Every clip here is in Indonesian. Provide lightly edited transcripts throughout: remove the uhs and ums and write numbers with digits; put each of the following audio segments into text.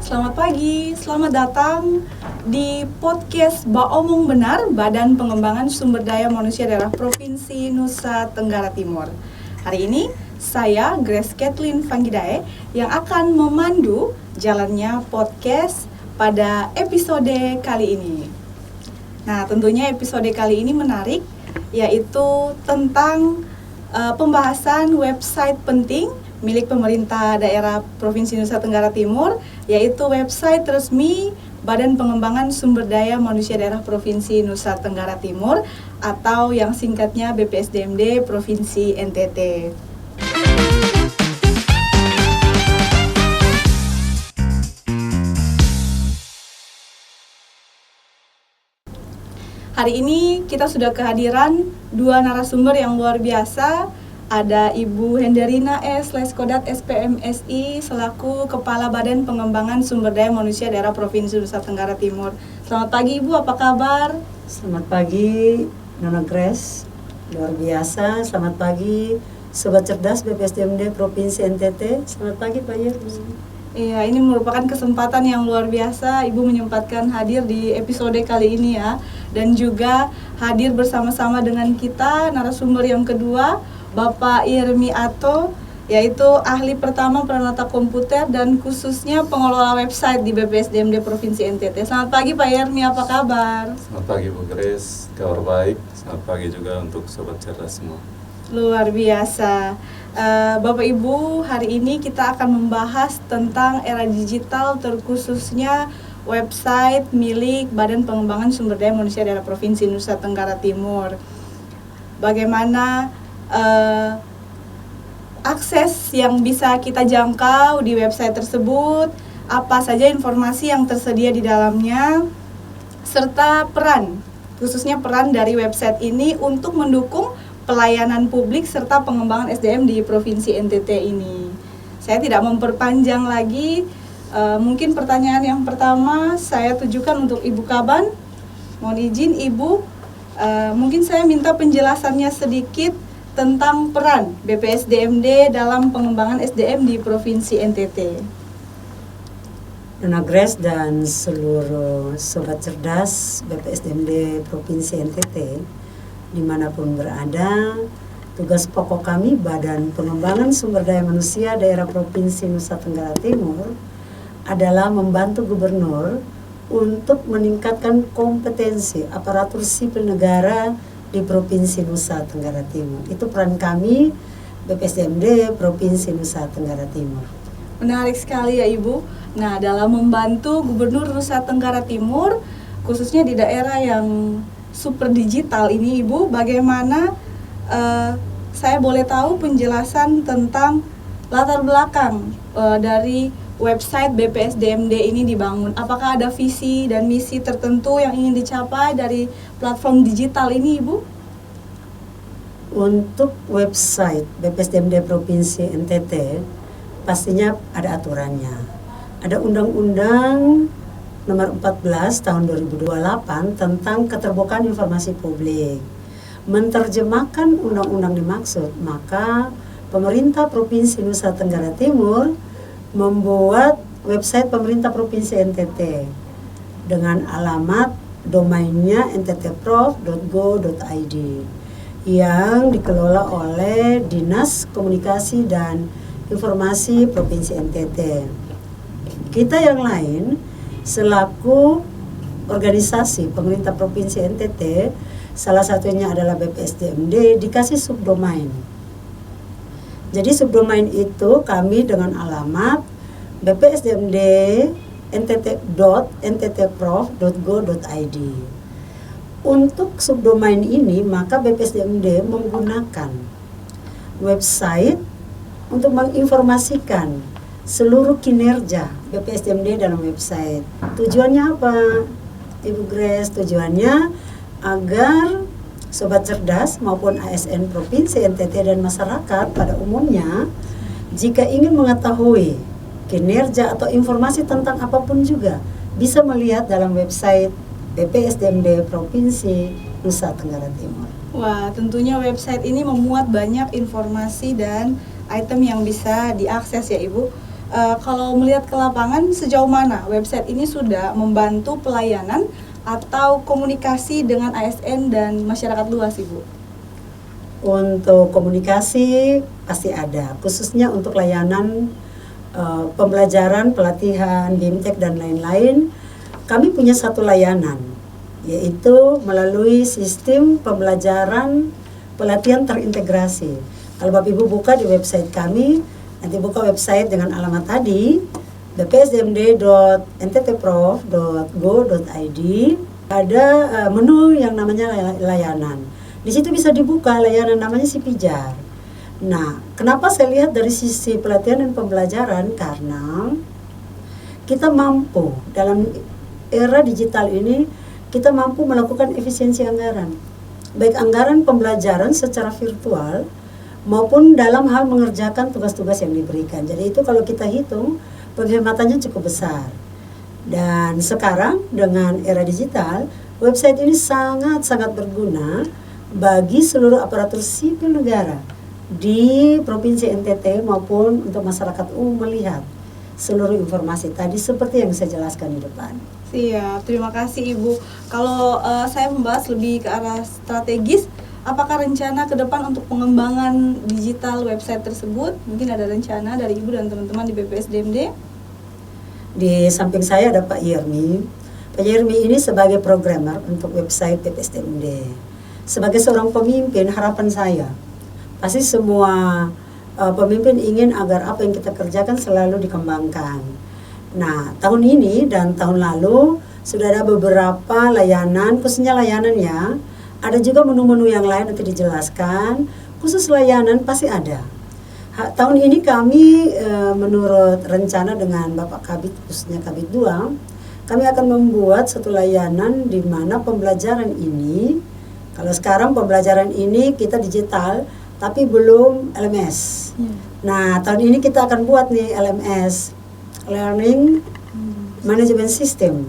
Selamat pagi, selamat datang di podcast Baomong Benar, Badan Pengembangan Sumber Daya Manusia Daerah Provinsi Nusa Tenggara Timur. Hari ini saya, Grace Kathleen Fanggidae, yang akan memandu jalannya podcast pada episode kali ini. Nah, tentunya episode kali ini menarik, yaitu tentang pembahasan website penting milik pemerintah daerah Provinsi Nusa Tenggara Timur, yaitu website resmi Badan Pengembangan Sumber Daya Manusia Daerah Provinsi Nusa Tenggara Timur atau yang singkatnya BPSDMD Provinsi NTT. Hari ini kita sudah kehadiran dua narasumber yang luar biasa. Ada Ibu Henderina S. Leskodat SPMSI selaku Kepala Badan Pengembangan Sumber Daya Manusia Daerah Provinsi Nusa Tenggara Timur. Selamat pagi Ibu, apa kabar? Selamat pagi Nona Grace, luar biasa. Selamat pagi Sobat Cerdas BPSDMD Provinsi NTT. Selamat pagi Pak Yermi. Iya, ini merupakan kesempatan yang luar biasa Ibu menyempatkan hadir di episode kali ini ya. Dan juga hadir bersama-sama dengan kita narasumber yang kedua, Bapak Irmi Ato, yaitu ahli pertama penata komputer dan khususnya pengelola website di BPSDMD Provinsi NTT. Selamat pagi Pak Irmi, apa kabar? Selamat pagi Bu Grace, kabar baik. Selamat pagi juga untuk Sobat Cerdas semua. Luar biasa. Bapak Ibu, hari ini kita akan membahas tentang era digital, terkhususnya website milik Badan Pengembangan Sumber Daya Manusia Daerah Provinsi Nusa Tenggara Timur. Bagaimana akses yang bisa kita jangkau di website tersebut, apa saja informasi yang tersedia di dalamnya, serta peran, khususnya peran dari website ini untuk mendukung pelayanan publik serta pengembangan SDM di Provinsi NTT ini. Saya tidak memperpanjang lagi, mungkin pertanyaan yang pertama saya tujukan untuk Ibu Kaban. Mohon izin Ibu, mungkin saya minta penjelasannya sedikit tentang peran BPSDMD dalam pengembangan SDM di Provinsi NTT. Nona Grace dan seluruh Sobat Cerdas BPSDMD Provinsi NTT dimanapun berada, tugas pokok kami Badan Pengembangan Sumber Daya Manusia Daerah Provinsi Nusa Tenggara Timur adalah membantu Gubernur untuk meningkatkan kompetensi aparatur sipil negara di Provinsi Nusa Tenggara Timur. Itu peran kami BPSDMD Provinsi Nusa Tenggara Timur. Menarik sekali ya Ibu. Nah, dalam membantu Gubernur Nusa Tenggara Timur, khususnya di daerah yang super digital ini Ibu, bagaimana saya boleh tahu penjelasan tentang latar belakang dari website BPSDMD ini dibangun? Apakah ada visi dan misi tertentu yang ingin dicapai dari platform digital ini, Ibu? Untuk website BPSDMD Provinsi NTT pastinya ada aturannya. Ada Undang-Undang Nomor 14 Tahun 2028 tentang Keterbukaan Informasi Publik. Menerjemahkan undang-undang dimaksud, maka pemerintah Provinsi Nusa Tenggara Timur membuat website pemerintah Provinsi NTT dengan alamat domainnya nttprof.go.id yang dikelola oleh Dinas Komunikasi dan Informasi Provinsi NTT. Kita yang lain selaku organisasi pemerintah Provinsi NTT, salah satunya adalah BPSDMD, dikasih subdomain. Jadi subdomain itu kami dengan alamat bpsdmd nttprof.go.id. Untuk subdomain ini maka BPSDMD menggunakan website untuk menginformasikan seluruh kinerja BPSDMD dalam website. Tujuannya apa, Ibu Grace? Tujuannya agar Sobat Cerdas maupun ASN Provinsi NTT dan masyarakat pada umumnya jika ingin mengetahui kinerja atau informasi tentang apapun juga bisa melihat dalam website BPSDMD Provinsi Nusa Tenggara Timur. Wah, tentunya website ini memuat banyak informasi dan item yang bisa diakses ya Ibu. Kalau melihat ke lapangan, sejauh mana website ini sudah membantu pelayanan atau komunikasi dengan ASN dan masyarakat luas, Ibu? Untuk komunikasi pasti ada, khususnya untuk layanan pembelajaran, pelatihan, BIMTEK dan lain-lain. Kami punya satu layanan, yaitu melalui sistem pembelajaran pelatihan terintegrasi. Kalau Bapak Ibu buka di website kami, nanti buka website dengan alamat tadi bpsdmd.nttprof.go.id, ada menu yang namanya layanan. Di situ bisa dibuka layanan namanya si Pijar. Nah, kenapa saya lihat dari sisi pelatihan dan pembelajaran? Karena kita mampu dalam era digital ini, kita mampu melakukan efisiensi anggaran, baik anggaran pembelajaran secara virtual maupun dalam hal mengerjakan tugas-tugas yang diberikan. Jadi itu kalau kita hitung, penghematannya cukup besar. Dan sekarang dengan era digital, website ini sangat-sangat berguna bagi seluruh aparatur sipil negara di Provinsi NTT maupun untuk masyarakat umum melihat seluruh informasi tadi seperti yang saya jelaskan di depan. Siap, terima kasih Ibu. Kalau saya membahas lebih ke arah strategis, apakah rencana ke depan untuk pengembangan digital website tersebut? Mungkin ada rencana dari Ibu dan teman-teman di BPSDMD? Di samping saya ada Pak Yermi. Pak Yermi ini sebagai programmer untuk website BPSDMD. Sebagai seorang pemimpin, harapan saya, pasti semua pemimpin ingin agar apa yang kita kerjakan selalu dikembangkan. Nah, tahun ini dan tahun lalu sudah ada beberapa layanan, khususnya layanan ya. Ada juga menu-menu yang lain nanti dijelaskan. Khusus layanan pasti ada. Tahun ini kami menurut rencana dengan Bapak Kabid, khususnya Kabid 2, kami akan membuat satu layanan di mana pembelajaran ini, kalau sekarang pembelajaran ini kita digital, tapi belum LMS. Nah, tahun ini kita akan buat nih LMS, Learning Management System.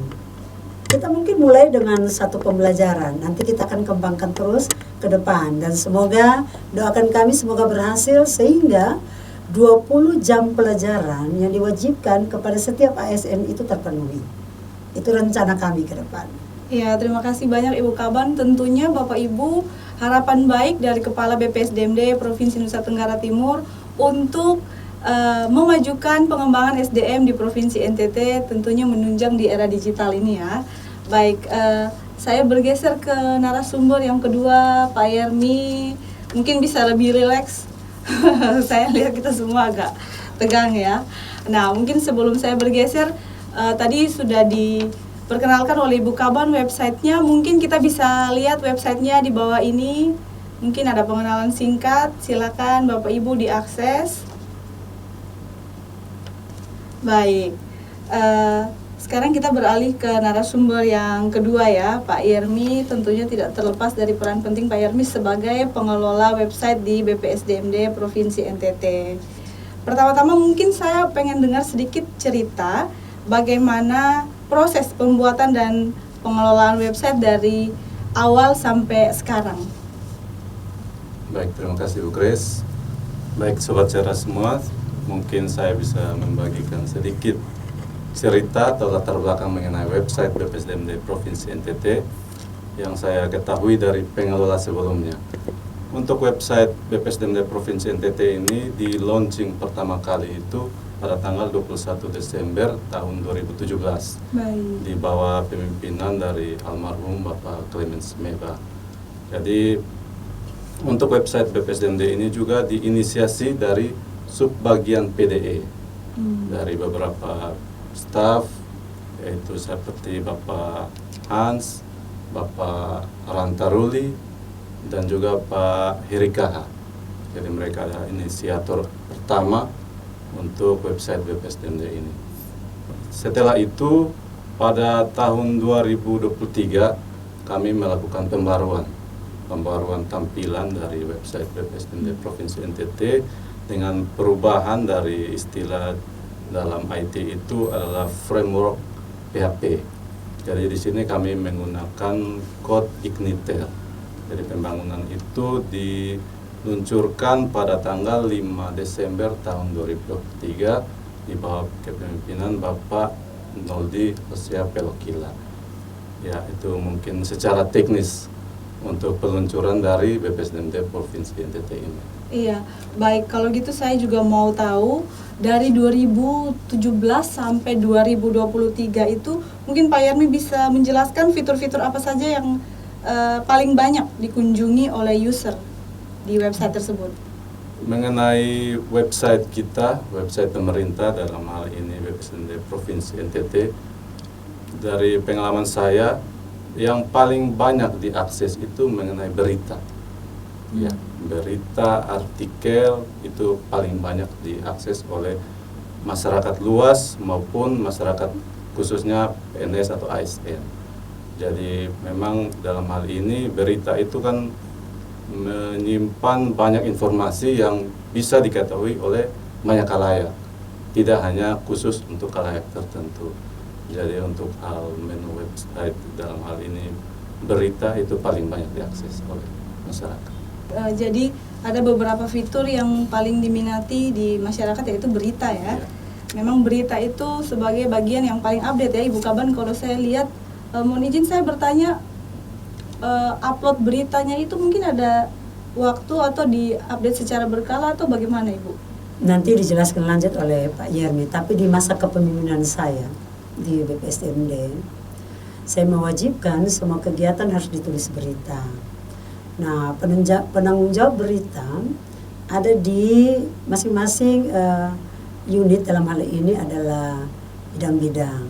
Kita mungkin mulai dengan satu pembelajaran, nanti kita akan kembangkan terus ke depan. Dan semoga, doakan kami semoga berhasil sehingga 20 jam pelajaran yang diwajibkan kepada setiap ASN itu terpenuhi. Itu rencana kami ke depan. Ya, terima kasih banyak Ibu Kaban. Tentunya Bapak Ibu, harapan baik dari Kepala BPSDMD Provinsi Nusa Tenggara Timur untuk memajukan pengembangan SDM di Provinsi NTT, tentunya menunjang di era digital ini ya. Baik, saya bergeser ke narasumber yang kedua, Pak Yermi. Mungkin bisa lebih rileks. Saya lihat kita semua agak tegang ya. Nah, mungkin sebelum saya bergeser, tadi sudah diperkenalkan oleh Ibu Kaban websitenya. Mungkin kita bisa lihat websitenya di bawah ini. Mungkin ada pengenalan singkat. Silakan Bapak Ibu diakses. Baik, sekarang kita beralih ke narasumber yang kedua ya, Pak Yermi. Tentunya tidak terlepas dari peran penting Pak Yermi sebagai pengelola website di BPSDMD Provinsi NTT. Pertama-tama mungkin saya pengen dengar sedikit cerita bagaimana proses pembuatan dan pengelolaan website dari awal sampai sekarang. Baik, terima kasih Bu Grace. Baik Sobat Cerdas semua, mungkin saya bisa membagikan sedikit cerita atau latar belakang mengenai website BPSDMD Provinsi NTT yang saya ketahui dari pengelola sebelumnya. Untuk website BPSDMD Provinsi NTT ini di launching pertama kali itu pada tanggal 21 Desember tahun 2017. Baik. Di bawah pemimpinan dari almarhum Bapak Clemens Meba. Jadi untuk website BPSDMD ini juga diinisiasi dari subbagian PDE dari beberapa staf, yaitu seperti Bapak Hans, Bapak Rantaruli, dan juga Pak Hirikaha. Jadi mereka adalah inisiator pertama untuk website BPSDMD ini. Setelah itu pada tahun 2023 kami melakukan pembaruan tampilan dari website BPSDMD Provinsi NTT dengan perubahan dari istilah dalam IT itu adalah framework PHP. Jadi di sini kami menggunakan kode Igniter. Jadi pembangunan itu diluncurkan pada tanggal 5 Desember tahun 2023 di bawah kepemimpinan Bapak Noldi Hosea Pelokila. Ya, itu mungkin secara teknis untuk peluncuran dari BPSDMD Provinsi NTT ini. Iya, baik. Kalau gitu saya juga mau tahu dari 2017 sampai 2023 itu mungkin Pak Yermi bisa menjelaskan fitur-fitur apa saja yang paling banyak dikunjungi oleh user di website tersebut. Mengenai website kita, website pemerintah dalam hal ini BPSDMD Provinsi NTT, dari pengalaman saya yang paling banyak diakses itu mengenai berita. Ya, berita, artikel itu paling banyak diakses oleh masyarakat luas maupun masyarakat khususnya PNS atau ASN. Jadi memang dalam hal ini berita itu kan menyimpan banyak informasi yang bisa diketahui oleh banyak khalayak, tidak hanya khusus untuk khalayak tertentu. Jadi untuk hal menu website dalam hal ini berita itu paling banyak diakses oleh masyarakat. Jadi ada beberapa fitur yang paling diminati di masyarakat yaitu berita ya. Memang berita itu sebagai bagian yang paling update ya Ibu Kaban. Kalau saya lihat, mohon izin saya bertanya, upload beritanya itu mungkin ada waktu atau diupdate secara berkala atau bagaimana Ibu? Nanti dijelaskan lanjut oleh Pak Yermi. Tapi di masa kepemimpinan saya di BPSDMD, saya mewajibkan semua kegiatan harus ditulis berita. Nah, penanggung jawab berita ada di masing-masing unit, dalam hal ini adalah bidang-bidang.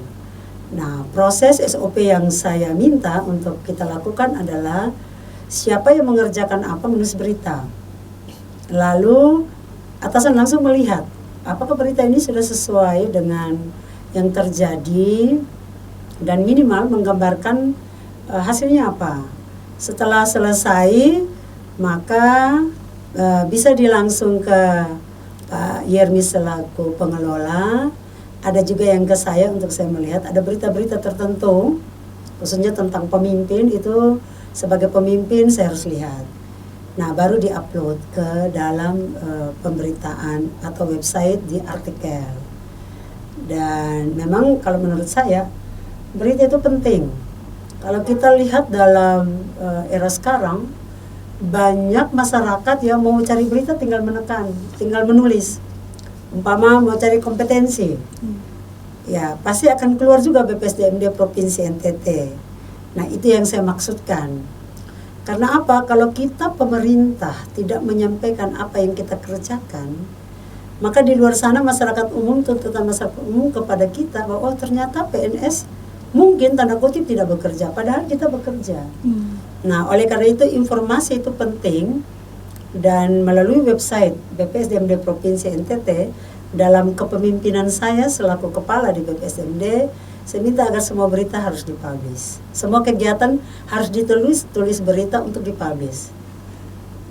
Nah, proses SOP yang saya minta untuk kita lakukan adalah siapa yang mengerjakan apa menulis berita. Lalu atasan langsung melihat apakah berita ini sudah sesuai dengan yang terjadi dan minimal menggambarkan hasilnya apa. Setelah selesai, maka bisa dilangsung ke Pak Yermi selaku pengelola. Ada juga yang ke saya untuk saya melihat ada berita-berita tertentu, khususnya tentang pemimpin, itu sebagai pemimpin saya harus lihat. Nah, baru diupload ke dalam pemberitaan atau website di artikel. Dan memang kalau menurut saya berita itu penting. Kalau kita lihat dalam era sekarang, banyak masyarakat yang mau cari berita tinggal menekan, tinggal menulis. Umpama mau cari kompetensi, ya pasti akan keluar juga BPSDMD Provinsi NTT. Nah, itu yang saya maksudkan. Karena apa? Kalau kita pemerintah tidak menyampaikan apa yang kita kerjakan, maka di luar sana masyarakat umum, tuntutan masyarakat umum kepada kita bahwa oh ternyata PNS mungkin tanda kutip tidak bekerja, padahal kita bekerja. Nah, oleh karena itu informasi itu penting, dan melalui website BPSDMD Provinsi NTT dalam kepemimpinan saya selaku kepala di BPSDMD, saya minta agar semua berita harus dipublish. Semua kegiatan harus tulis berita untuk dipublish.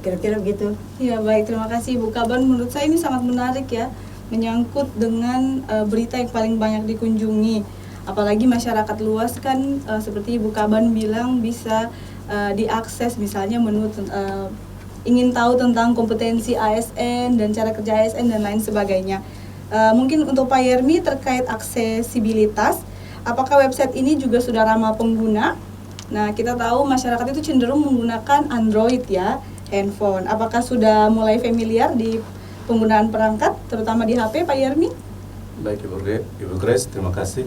Kira-kira begitu. Ya baik, terima kasih Ibu Kaban. Menurut saya ini sangat menarik ya, menyangkut dengan berita yang paling banyak dikunjungi. Apalagi masyarakat luas kan seperti Ibu Kaban bilang bisa diakses, misalnya menu ingin tahu tentang kompetensi ASN dan cara kerja ASN dan lain sebagainya. Mungkin untuk Pak Yermi terkait aksesibilitas, apakah website ini juga sudah ramah pengguna? Nah, kita tahu masyarakat itu cenderung menggunakan Android ya, handphone. Apakah sudah mulai familiar di penggunaan perangkat, terutama di HP, Pak Yermi? Baik Ibu Grace, terima kasih.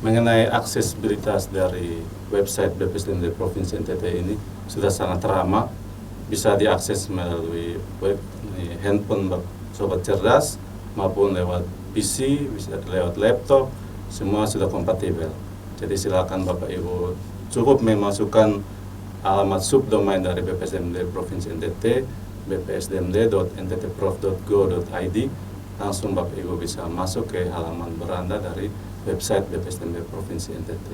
Mengenai aksesibilitas dari website BPSDMD Provinsi NTT ini sudah sangat ramah, bisa diakses melalui handphone sobat cerdas maupun lewat PC, bisa lewat laptop, semua sudah kompatibel. Jadi silakan Bapak Ibu cukup memasukkan alamat subdomain dari BPSDMD Provinsi NTT bpsdmd.nttprof.go.id, langsung Bapak Ibu bisa masuk ke halaman beranda dari website BPSDMD Provinsi NTT.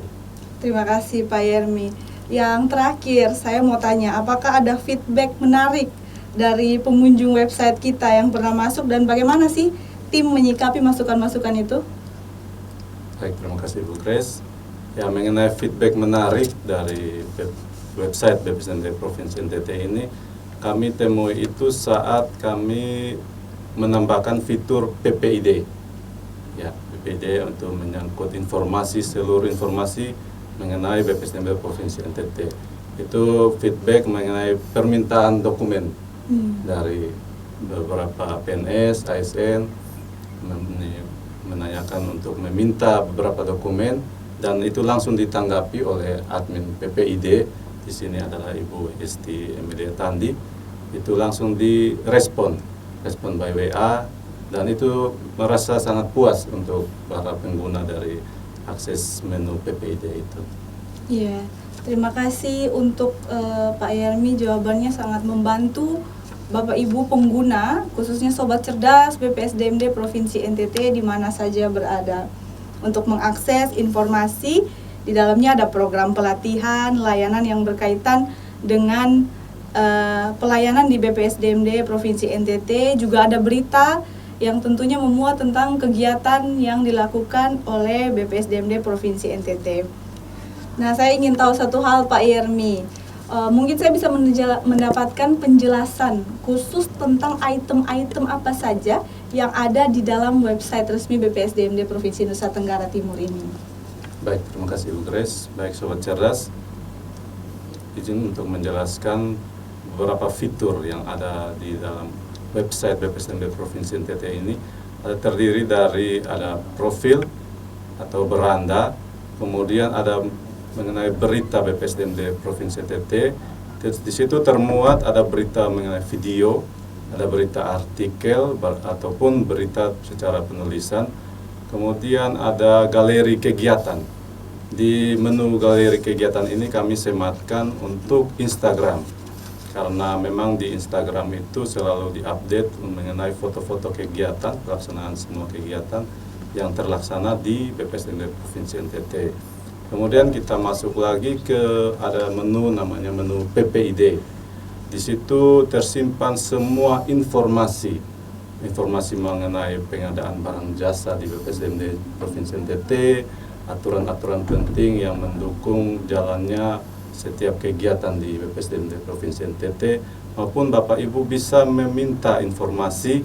Terima kasih Pak Yermi. Yang terakhir saya mau tanya, apakah ada feedback menarik dari pengunjung website kita yang pernah masuk dan bagaimana sih tim menyikapi masukan-masukan itu? Baik, terima kasih Bu Grace. Ya, mengenai feedback menarik dari website BPSDMD Provinsi NTT ini, kami temui itu saat kami menambahkan fitur PPID. Ya, PPID untuk menyangkut seluruh informasi mengenai BPSDMD Provinsi NTT. Itu feedback mengenai permintaan dokumen dari beberapa PNS, ASN, menanyakan untuk meminta beberapa dokumen, dan itu langsung ditanggapi oleh admin PPID. Di sini adalah Ibu Esti Emilia Tandi. Itu langsung respon by WA, dan itu merasa sangat puas untuk para pengguna dari akses menu PPID itu. Iya, terima kasih untuk Pak Yermi, jawabannya sangat membantu Bapak Ibu pengguna, khususnya Sobat Cerdas BPSDMD Provinsi NTT di mana saja berada. Untuk mengakses informasi, di dalamnya ada program pelatihan, layanan yang berkaitan dengan pelayanan di BPSDMD Provinsi NTT, juga ada berita yang tentunya memuat tentang kegiatan yang dilakukan oleh BPSDMD Provinsi NTT. Nah, saya ingin tahu satu hal Pak Yermi, mungkin saya bisa mendapatkan penjelasan khusus tentang item-item apa saja yang ada di dalam website resmi BPSDMD Provinsi Nusa Tenggara Timur ini. Baik, terima kasih Bu Grace. Baik Sobat Cerdas, izin untuk menjelaskan beberapa fitur yang ada di dalam website BPSDMD Provinsi NTT ini. Terdiri dari ada profil atau beranda, kemudian ada mengenai berita BPSDMD Provinsi NTT. Di situ termuat ada berita mengenai video, ada berita artikel ataupun berita secara penulisan. Kemudian ada galeri kegiatan. Di menu galeri kegiatan ini kami sematkan untuk Instagram, karena memang di Instagram itu selalu diupdate mengenai foto-foto kegiatan, pelaksanaan semua kegiatan yang terlaksana di BPSDMD Provinsi NTT. Kemudian kita masuk lagi ke ada menu namanya menu PPID. Di situ tersimpan semua informasi mengenai pengadaan barang jasa di BPSDMD Provinsi NTT, aturan-aturan penting yang mendukung jalannya setiap kegiatan di BPSDMD Provinsi NTT, maupun Bapak Ibu bisa meminta informasi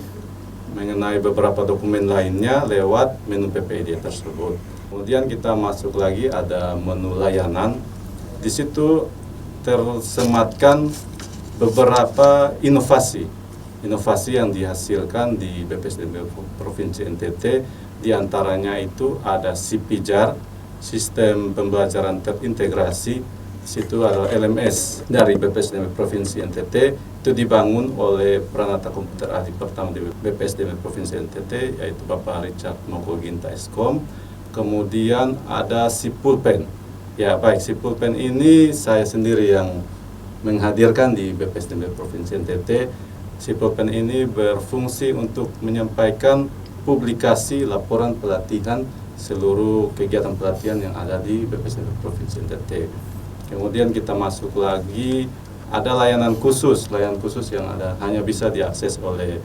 mengenai beberapa dokumen lainnya lewat menu PPID tersebut. Kemudian kita masuk lagi ada menu layanan. Di situ tersematkan beberapa inovasi yang dihasilkan di BPSDMD Provinsi NTT. Di antaranya itu ada SIPIJAR, Sistem Pembelajaran Terintegrasi. Di situ ada LMS dari BPSDMD Provinsi NTT, itu dibangun oleh Pranata Komputer Ahli pertama di BPSDMD Provinsi NTT, yaitu Bapak Richard Mokoginta Eskom. Kemudian ada SIPULPEN. Ya baik, SIPULPEN ini saya sendiri yang menghadirkan di BPSDMD Provinsi NTT. SIPULPEN ini berfungsi untuk menyampaikan publikasi laporan pelatihan seluruh kegiatan pelatihan yang ada di BPSDMD Provinsi NTT. Kemudian kita masuk lagi, ada layanan khusus yang ada hanya bisa diakses oleh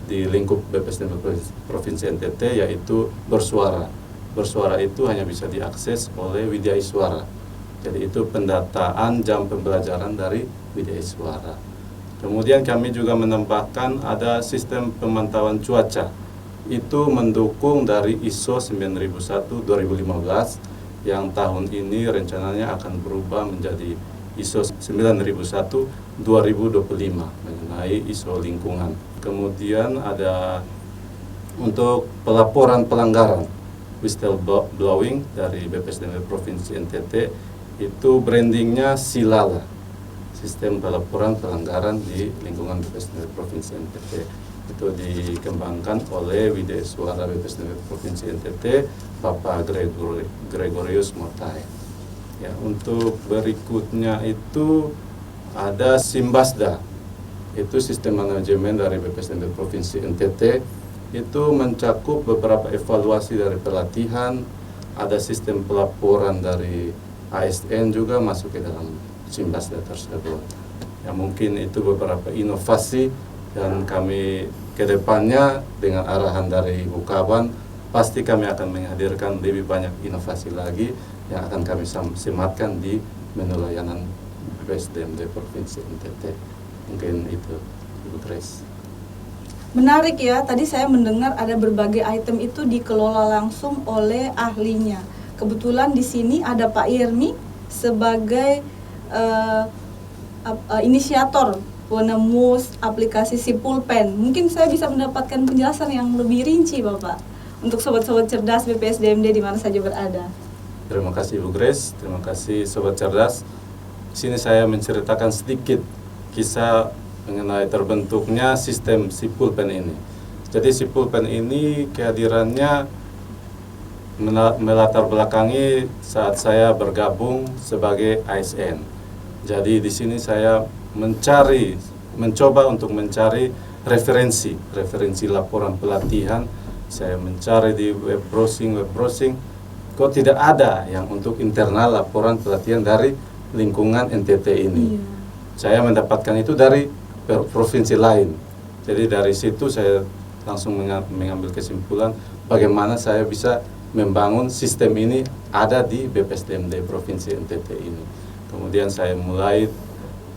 di lingkup BPSDMD Provinsi NTT, yaitu bersuara. Bersuara itu hanya bisa diakses oleh Widya Iswara. Jadi itu pendataan jam pembelajaran dari Widya Iswara. Kemudian kami juga menambahkan ada sistem pemantauan cuaca. Itu mendukung dari ISO 9001-2015 yang tahun ini rencananya akan berubah menjadi ISO 9001-2025 mengenai ISO lingkungan. Kemudian ada untuk pelaporan pelanggaran whistleblowing dari BPSDMD Provinsi NTT, itu brandingnya Silala, Sistem Pelaporan Pelanggaran di Lingkungan BPSDMD Provinsi NTT. Itu dikembangkan oleh Widya Iswara BPSDMD Provinsi NTT, Bapak Gregorius Motai. Ya, untuk berikutnya itu ada Simbasda. itu sistem manajemen dari BPSDMD Provinsi NTT, itu mencakup beberapa evaluasi dari pelatihan, ada sistem pelaporan dari ASN juga masuk ke dalam Simbasda tersebut. Ya mungkin itu beberapa inovasi, dan kami ke depannya dengan arahan dari Ibu Kaban pasti kami akan menghadirkan lebih banyak inovasi lagi yang akan kami sematkan di menu layanan BPSDMD Provinsi NTT. Mungkin itu, Ibu Grace. Menarik ya, tadi saya mendengar ada berbagai item itu dikelola langsung oleh ahlinya. Kebetulan di sini ada Pak Irmi sebagai inisiator penemu aplikasi Sipulpen. Mungkin saya bisa mendapatkan penjelasan yang lebih rinci, Bapak, untuk sobat-sobat cerdas BPSDMD di mana saja berada. Terima kasih Ibu Grace, terima kasih Sobat Cerdas. Di sini saya menceritakan sedikit kisah mengenai terbentuknya sistem Sipulpen ini. Jadi Sipulpen ini kehadirannya melatar belakangi saat saya bergabung sebagai ASN. Jadi di sini saya mencoba untuk mencari referensi laporan pelatihan. Saya mencari di web browsing, kok tidak ada yang untuk internal laporan pelatihan dari lingkungan NTT ini. Saya mendapatkan itu dari provinsi lain. Jadi dari situ saya langsung mengambil kesimpulan bagaimana saya bisa membangun sistem ini ada di BPSDMD Provinsi NTT ini. Kemudian saya mulai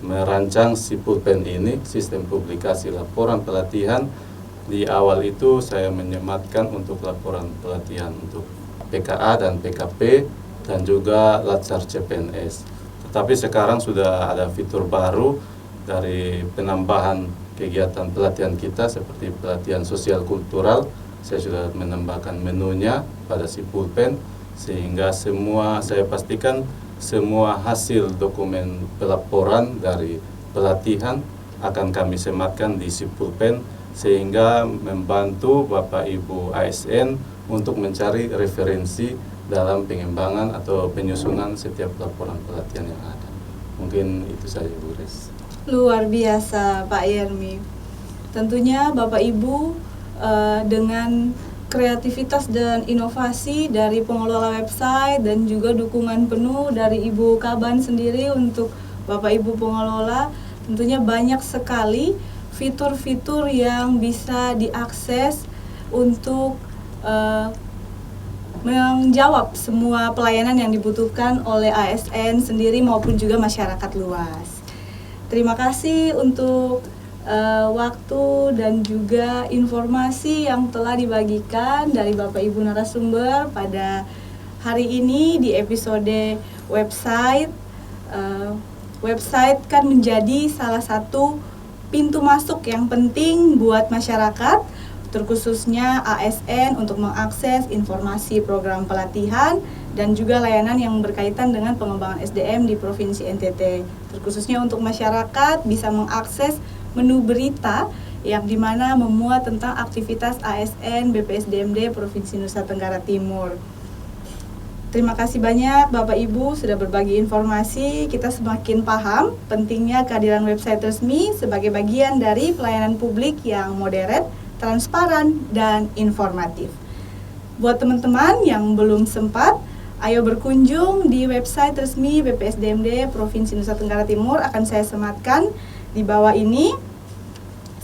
merancang Sipulpen ini, sistem publikasi laporan pelatihan. Di awal itu saya menyematkan untuk laporan pelatihan untuk PKA dan PKP dan juga Latsar CPNS. Tetapi sekarang sudah ada fitur baru dari penambahan kegiatan pelatihan kita seperti pelatihan sosial kultural. Saya sudah menambahkan menunya pada Sipulpen sehingga saya pastikan semua hasil dokumen pelaporan dari pelatihan akan kami sematkan di Sipulpen sehingga membantu Bapak Ibu ASN untuk mencari referensi dalam pengembangan atau penyusunan setiap laporan pelatihan yang ada. Mungkin itu saja, Bu Res. Luar biasa Pak Irmi. Tentunya Bapak Ibu dengan kreativitas dan inovasi dari pengelola website dan juga dukungan penuh dari Ibu Kaban sendiri untuk Bapak Ibu pengelola, tentunya banyak sekali fitur-fitur yang bisa diakses untuk menjawab semua pelayanan yang dibutuhkan oleh ASN sendiri maupun juga masyarakat luas. Terima kasih untuk waktu dan juga informasi yang telah dibagikan dari Bapak Ibu narasumber pada hari ini di episode website. Website kan menjadi salah satu pintu masuk yang penting buat masyarakat, terkhususnya ASN untuk mengakses informasi program pelatihan dan juga layanan yang berkaitan dengan pengembangan SDM di Provinsi NTT. Terkhususnya untuk masyarakat bisa mengakses menu berita yang dimana memuat tentang aktivitas ASN BPSDMD Provinsi Nusa Tenggara Timur. Terima kasih banyak Bapak Ibu sudah berbagi informasi. Kita semakin paham pentingnya kehadiran website resmi sebagai bagian dari pelayanan publik yang modern, transparan, dan informatif. Buat teman-teman yang belum sempat, ayo berkunjung di website resmi BPSDMD Provinsi Nusa Tenggara Timur, akan saya sematkan di bawah ini.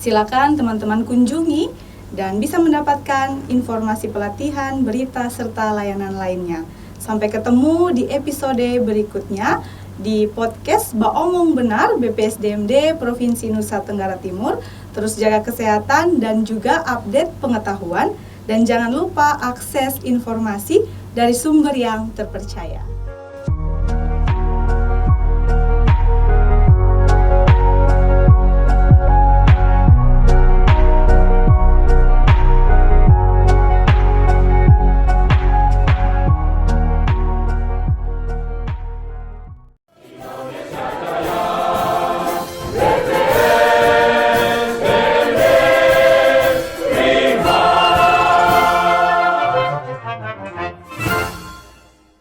Silakan teman-teman kunjungi dan bisa mendapatkan informasi pelatihan, berita, serta layanan lainnya. Sampai ketemu di episode berikutnya di podcast Baomong Benar BPSDMD Provinsi Nusa Tenggara Timur. Terus jaga kesehatan dan juga update pengetahuan. Dan jangan lupa akses informasi dari sumber yang terpercaya.